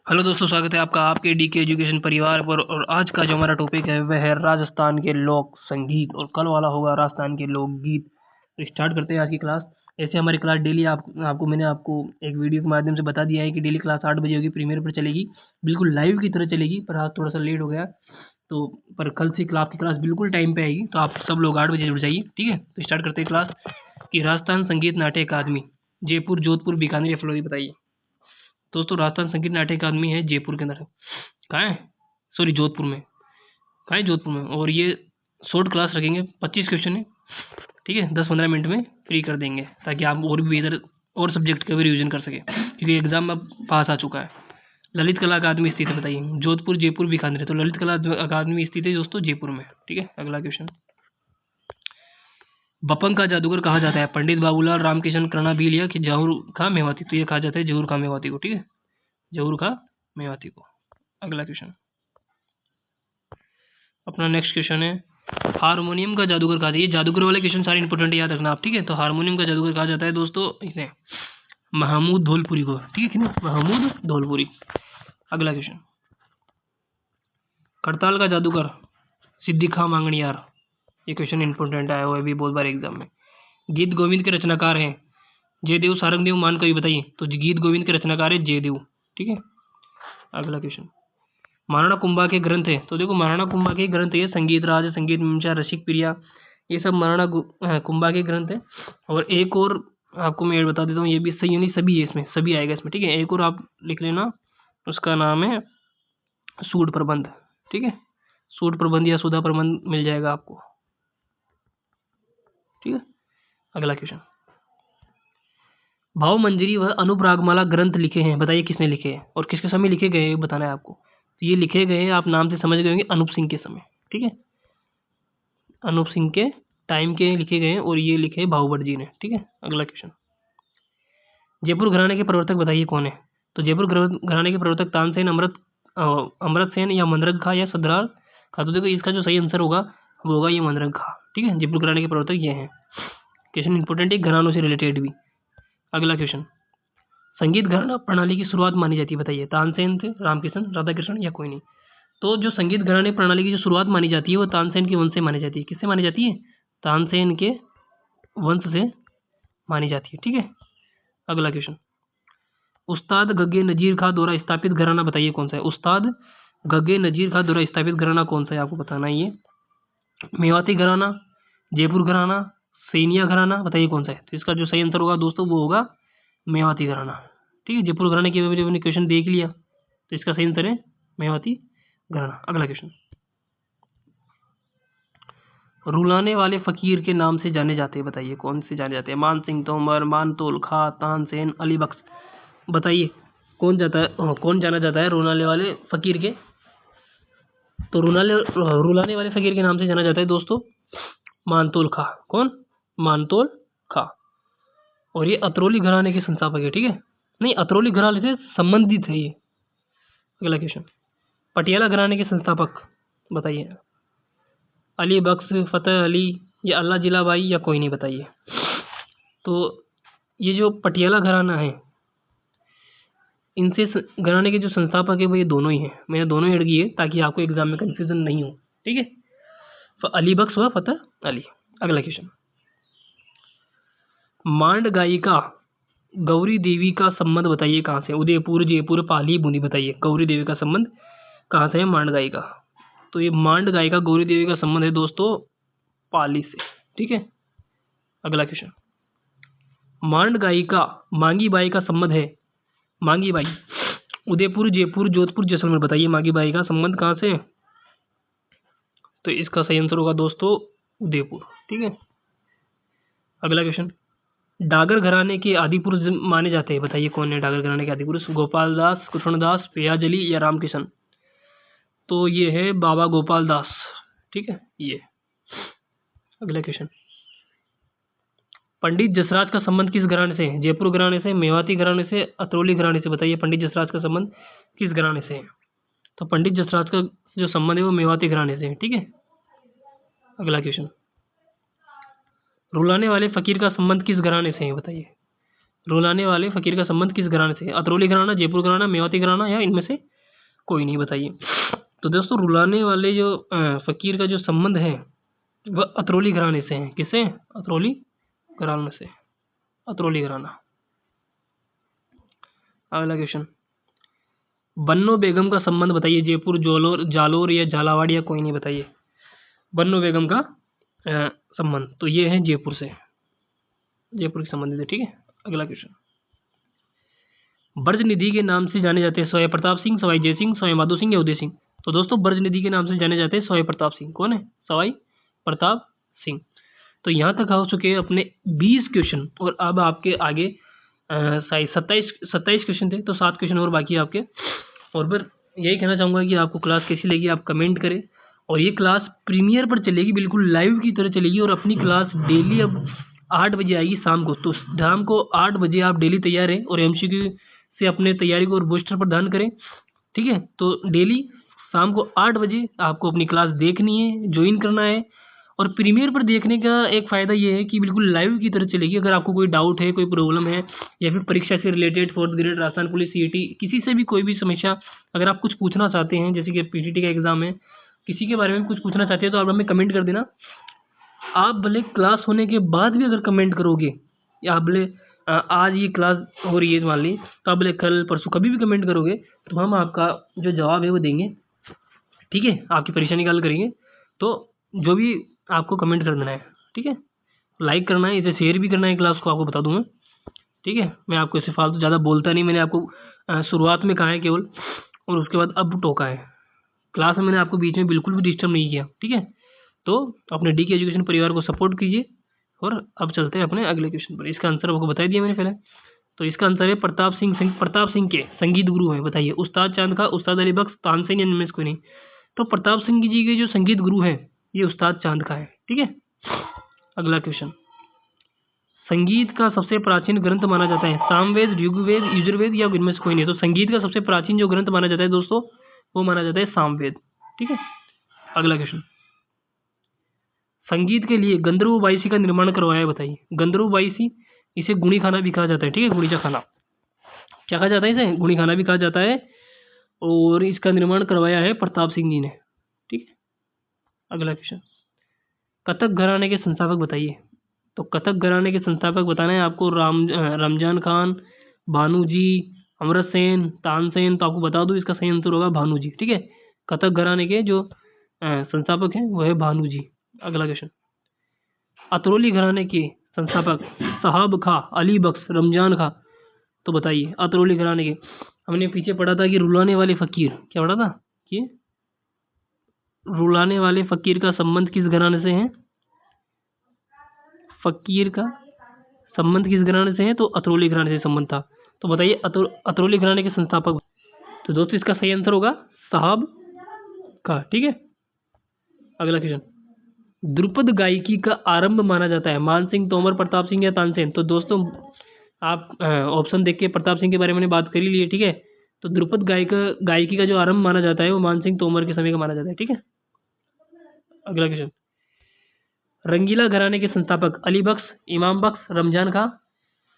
Hello दोस्तों, स्वागत है आपका आपके डी के एजुकेशन परिवार पर। और आज का जो हमारा टॉपिक है वह है राजस्थान के लोक संगीत, और कल वाला होगा राजस्थान के लोकगीत। तो स्टार्ट करते हैं आज की क्लास। ऐसे हमारी क्लास डेली मैंने आपको एक वीडियो के माध्यम से बता दिया है कि डेली क्लास 8 बजे होगी, प्रीमियर पर चलेगी, बिल्कुल लाइव की तरह चलेगी। पर आज थोड़ा सा लेट हो गया, तो पर कल से आपकी क्लास बिल्कुल टाइम पे आएगी, तो आप सब लोग 8 बजे जुड़ जाइए, ठीक है। तो स्टार्ट करते हैं क्लास कि राजस्थान संगीत नाट्य अकादमी जयपुर, जोधपुर, बीकानेर या फलौदी बताइए। दोस्तों, राजस्थान संगीत नाट्य अकादमी है जयपुर के अंदर। कहाँ है? सॉरी, जोधपुर में। कहाँ है? जोधपुर में। और ये शॉर्ट क्लास रखेंगे, 25 क्वेश्चन है, ठीक है। 10-15 मिनट में फ्री कर देंगे, ताकि आप और भी इधर और सब्जेक्ट का भी रिविजन कर सकें, क्योंकि एग्जाम अब पास आ चुका है। ललित कला अकादमी स्थित है, बताइए। जोधपुर, जयपुर, बीकानेर। तो ललित कला अकादमी स्थित है दोस्तों जयपुर में, ठीक है। अगला क्वेश्चन, बपंग का जादूगर कहा जाता है? पंडित बाबूलाल, रामकिशन, कर्णाभील या कि जहूर खा मेवाती। तो ये कहा जाता है जहूर खा मेवाती को, ठीक है। जहूर खा मेवाती को। अगला क्वेश्चन, अपना नेक्स्ट क्वेश्चन है, हारमोनियम का जादूगर कहा जाता है? ये जादूगर वाले क्वेश्चन सारे इंपॉर्टेंट याद रखना आप, ठीक है। तो हारमोनियम का जादूगर कहा जाता है दोस्तों इसे महमूद धौलपुरी को, ठीक है ना, महमूद धौलपुरी। अगला क्वेश्चन, करताल का जादूगर सिद्दी खां मांगणियार। ये क्वेश्चन इंपॉर्टेंट आया हुआ है अभी बहुत बार एग्जाम में। गीत गोविंद के रचनाकार हैं जयदेव, सारंगदेव, मान कवि बताइए। तो गीत गोविंद के रचनाकार है जयदेव, ठीक है। अगला क्वेश्चन, महाराणा कुंभा के ग्रंथ है? तो देखो, महाराणा कुंभा के ग्रंथ है संगीत राज, संगीत मीमांसा, रसिक प्रिया। ये सब महाराणा कुंभा के ग्रंथ है। और एक और आपको मैं बता देता हूँ, ये भी सही नहीं, सभी है इसमें, सभी आएगा इसमें, ठीक है। एक और आप लिख लेना, उसका नाम है सूड प्रबंध, ठीक है। सूड प्रबंध या सुधा प्रबंध मिल जाएगा आपको, ठीक है। अगला क्वेश्चन, भाव मंजरी व अनुप्रागमाला ग्रंथ लिखे हैं, बताइए किसने लिखे हैं और किसके समय लिखे गए हैं, बताना है आपको। तो ये लिखे गए हैं, आप नाम से समझ गए होंगे, अनूप सिंह के समय, ठीक है। अनूप सिंह के टाइम के लिखे गए हैं, और ये लिखे हैं भाव भट्ट जी ने, ठीक है। अगला क्वेश्चन, जयपुर घराने के प्रवर्तक बताइए कौन है? तो जयपुर घराने के प्रवर्तक तानसेन, अमृत सेन या मनरग खा या सदरार खा। तो देखो, इसका जो सही आंसर होगा वो होगा ये मनरग खा, ठीक है। जयपुर घराने के प्रवर्तक ये हैं। क्वेश्चन इंपॉर्टेंट है, घरानों से रिलेटेड भी। अगला क्वेश्चन, संगीत घराना प्रणाली की शुरुआत मानी जाती है, बताइए। तानसेन थे, रामकिशन, राधा कृष्ण या कोई नहीं। तो जो संगीत घराने प्रणाली की जो शुरुआत मानी जाती है वो तानसेन के वंश से मानी जाती है। किससे मानी जाती है? तानसेन के वंश से मानी जाती है, ठीक है। अगला क्वेश्चन, उस्ताद गग्गे नजीर खां द्वारा स्थापित घराना बताइए कौन सा है? उस्ताद गग्गे नजीर खां द्वारा स्थापित घराना कौन सा है, आपको बताना है। ये मेवाती घराना, जयपुर घराना, सैनिया घराना, बताइए कौन सा है। तो इसका जो सही आंसर होगा दोस्तों वो होगा मेवाती घराना, ठीक है। जयपुर घराने की मैंने क्वेश्चन देख लिया, तो इसका सही आंसर है मेवाती घराना। अगला क्वेश्चन, रुलाने वाले फकीर के नाम से जाने जाते हैं, बताइए कौन से जाने जाते हैं? मान सिंह तोमर, मानतोल खा, तानसेन, अली बख्श। बताइए कौन जाना जाता है रुलाने वाले फकीर के? तो रुलाने वाले फकीर के नाम से जाना जाता है दोस्तों मानतोल खा। कौन? मानतोल खा। और ये अतरौली घराने के संस्थापक है, ठीक है। नहीं, अतरौली घराने से संबंधित है ये। अगला क्वेश्चन, पटियाला घराने के संस्थापक बताइए। अली बख्श, फतेह अली या अल्लाह जिला भाई या कोई नहीं, बताइए। तो ये जो पटियाला घराना है, इनसे घराने के जो संस्थापक है वो ये दोनों ही हैं। मैंने दोनों ही ऐड किए ताकि आपको एग्जाम में कंफ्यूजन नहीं हो, ठीक है। अली बख्श व फतेह अली। अगला क्वेश्चन, मांड गायिका गौरी देवी का संबंध बताइए कहाँ से? उदयपुर, जयपुर, पाली, बूंदी, बताइए गौरी देवी का संबंध कहाँ से है मांड गायिका? तो ये मांड गायिका गौरी देवी का संबंध है दोस्तों पाली से, ठीक है। अगला क्वेश्चन, मांड गायिका मांगी बाई का संबंध है, मांगी बाई, उदयपुर, जयपुर, जोधपुर, जैसलमेर, बताइए मांगी बाई का संबंध कहाँ से है? तो इसका सही आंसर होगा दोस्तों उदयपुर, ठीक है। अगला क्वेश्चन, डागर घराने के आदि पुरुष माने जाते हैं, बताइए कौन है डागर घराने के आदि पुरुष? गोपाल दास, कृष्णदास, पियाजली या रामकिशन। तो ये है बाबा गोपाल दास, ठीक है ये। अगला क्वेश्चन, पंडित जसराज का संबंध किस घराने से है? जयपुर घराने से, मेवाती घराने से, अतरौली घराने से, बताइए पंडित जसराज का संबंध किस घराने से है? तो पंडित जसराज का जो संबंध है वो मेवाती घराने से है, ठीक है। अगला क्वेश्चन, रुलाने वाले फकीर का संबंध किस घराने से है, बताइए। रुलाने वाले फकीर का संबंध किस घराने से है? अतरौली घराना, जयपुर घराना, मेवाती घराना या इनमें से कोई नहीं, बताइए। तो दोस्तों रुलाने वाले जो फकीर का जो संबंध है वह अतरौली घराने से है। किससे? अतरौली घराने से, अतरौली घराना। अगला क्वेश्चन, बन्नो बेगम का संबंध बताइए, जयपुर, जालोर या झालावाड़ या कोई नहीं, बताइए। बन्नो बेगम का संबंध तो ये है जयपुर से, जयपुर के संबंधित है, ठीक है। अगला क्वेश्चन, ब्रज निधि के नाम से जाने जाते हैं सवाई प्रताप सिंह, सवाई जय सिंह, सवाई माधो सिंह या उदय सिंह? तो दोस्तों ब्रज निधि के नाम से जाने जाते हैं सवाई प्रताप सिंह। कौन है? सवाई प्रताप सिंह। तो यहाँ तक हो चुके हैं अपने 20 क्वेश्चन, और अब आपके आगे शायद 27 क्वेश्चन थे, तो 7 क्वेश्चन और बाकी है आपके। और फिर यही कहना चाहूँगा कि आपको क्लास कैसी लगी आप कमेंट करें, और ये क्लास प्रीमियर पर चलेगी, बिल्कुल लाइव की तरह चलेगी, और अपनी क्लास डेली अब 8 बजे आएगी शाम को। तो शाम को 8 बजे आप डेली तैयार रहें और MCQ से अपने तैयारी को और बूस्टर प्रदान करें, ठीक है। तो डेली शाम को 8 बजे आपको अपनी क्लास देखनी है, ज्वाइन करना है। और प्रीमियर पर देखने का एक फ़ायदा ये है कि बिल्कुल लाइव की तरह चलेगी। अगर आपको कोई डाउट है, कोई प्रॉब्लम है, या फिर परीक्षा से related 4th grade, Rajasthan police, CET, किसी से भी कोई भी समस्या अगर आप कुछ पूछना चाहते हैं, जैसे कि PTT का एग्ज़ाम है, किसी के बारे में कुछ पूछना चाहते हैं, तो आप हमें कमेंट कर देना। आप भले क्लास होने के बाद भी अगर कमेंट करोगे, या आप भले आज ये क्लास हो रही है मान ली, तो आप भले कल परसों कभी भी कमेंट करोगे, तो हम आपका जो जवाब है वो देंगे, ठीक है। आपकी परेशानी का हल करेंगे। तो जो भी आपको कमेंट कर देना है, ठीक है। लाइक करना है, इसे शेयर भी करना है क्लास को, आपको बता दूँ मैं, ठीक है। मैं आपको इससे फालतू ज़्यादा बोलता नहीं, मैंने आपको शुरुआत में कहा है केवल, और उसके बाद अब टोका है। क्लास में मैंने आपको बीच में बिल्कुल भी डिस्टर्ब नहीं किया, ठीक है। तो अपने DK एजुकेशन परिवार को सपोर्ट कीजिए। और अब चलते हैं अपने अगले क्वेश्चन पर। इसका आंसर आपको बता दिया मैंने पहले। तो इसका आंसर है प्रताप सिंह के संगीत गुरु हैं, बताइए। उस्ताद चांद का, उस्ताद अली बख्श, तानसेन या इनमें से कोई नहीं? तो प्रताप सिंह जी के जो संगीत गुरु हैं, ये उस्ताद चांद का है, ठीक है। अगला क्वेश्चन, संगीत का सबसे प्राचीन ग्रंथ माना जाता है सामवेद, ऋग्वेद, यजुर्वेद या इनमें से कोई नहीं? तो संगीत का सबसे प्राचीन जो ग्रंथ माना जाता है दोस्तों, वो माना जाता है सामवेद, ठीक है। अगला क्वेश्चन, संगीत के लिए गंधर्व बाईसी का निर्माण करवाया है, बताइए। गंधर्व बाईसी, इसे गुणी खाना भी कहा जाता है, ठीक है। गुणीचा खाना क्या कहा जाता है? इसे गुणी खाना भी कहा जाता है। और इसका निर्माण करवाया है प्रताप सिंह जी ने, ठीक है। अगला क्वेश्चन, कथक घराने के संस्थापक बताइए। तो कथक घराने के संस्थापक बताना है आपको। रमजान खान, भानु जी, अमृत सेन, तानसेन। तो आपको बता दूं इसका सही आंसर होगा भानु जी, ठीक है। कथक घराने के जो संस्थापक हैं वो है भानु जी। अगला क्वेश्चन, अतरौली घराने के संस्थापक साहब खां, अली बख्श, रमजान खां। तो बताइए अतरौली घराने के, हमने पीछे पढ़ा था कि रुलाने वाले फकीर, क्या पढ़ा था कि रुलाने वाले फकीर का संबंध किस घराने से है? फकीर का संबंध किस घराने से है? तो अतरौली घराने से संबंध था। तो बताइए अतरौली घराने के संस्थापक। तो दोस्तों इसका सही आंसर होगा साहब का, ठीक है। अगला क्वेश्चन, ध्रुपद गायकी का आरंभ माना जाता है मान सिंह तोमर, प्रताप सिंह या तानसेन? तो दोस्तों आप ऑप्शन देख के प्रताप सिंह के बारे में मैंने बात कर ही ली है, ठीक है। तो ध्रुपद गायकी का जो आरंभ माना जाता है वो मान सिंह तोमर के समय का माना जाता है, ठीक है। अगला क्वेश्चन, रंगीला घराने के संस्थापक अली बख्श, इमाम बख्श, रमजान खां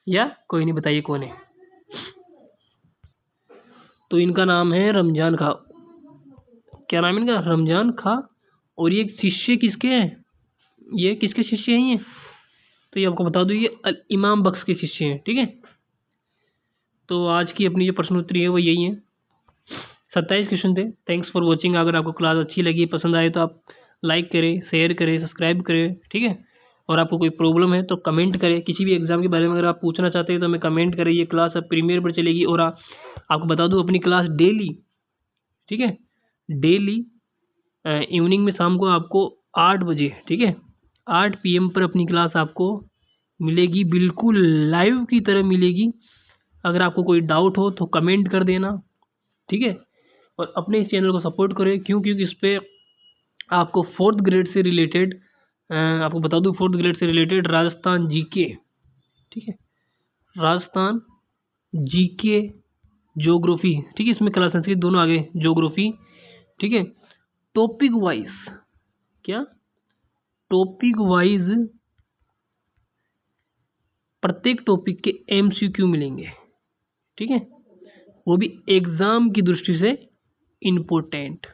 या कोई नहीं? बताइए कौन है? तो इनका नाम है रमजान खां। क्या नाम है इनका? रमजान खां। और ये शिष्य किसके हैं? ये किसके शिष्य हैं ये? तो ये आपको बता दूं ये इमाम बख्श के शिष्य हैं, ठीक है। तो आज की अपनी जो प्रश्न उत्तरी है वो यही है। 27 क्वेश्चन थे। Thanks for watching. अगर आपको क्लास अच्छी लगी, पसंद आए, तो आप लाइक करें, शेयर करें, सब्सक्राइब करें, ठीक है। और आपको कोई प्रॉब्लम है तो कमेंट करें। किसी भी एग्जाम के बारे में अगर आप पूछना चाहते हैं तो हमें कमेंट करें। ये क्लास अब प्रीमियर पर चलेगी। और आपको बता दूं अपनी क्लास डेली, ठीक है, डेली इवनिंग में शाम को आपको 8 बजे, ठीक है, 8 PM पर अपनी क्लास आपको मिलेगी, बिल्कुल लाइव की तरह मिलेगी। अगर आपको कोई डाउट हो तो कमेंट कर देना, ठीक है। और अपने इस चैनल को सपोर्ट करें, क्योंकि इस पर आपको 4th ग्रेड से रिलेटेड, आपको बता दूं 4th ग्रेड से रिलेटेड राजस्थान GK, ठीक है, राजस्थान GK, ज्योग्राफी, ठीक है, इसमें कला संस्कृत दोनों आगे, ज्योग्राफी, ठीक है, टॉपिक वाइज, क्या टॉपिक वाइज प्रत्येक टॉपिक के MCQ मिलेंगे, ठीक है, वो भी एग्ज़ाम की दृष्टि से इम्पोर्टेंट।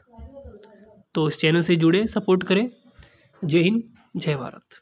तो इस चैनल से जुड़े, सपोर्ट करें। जय हिंद, जय भारत।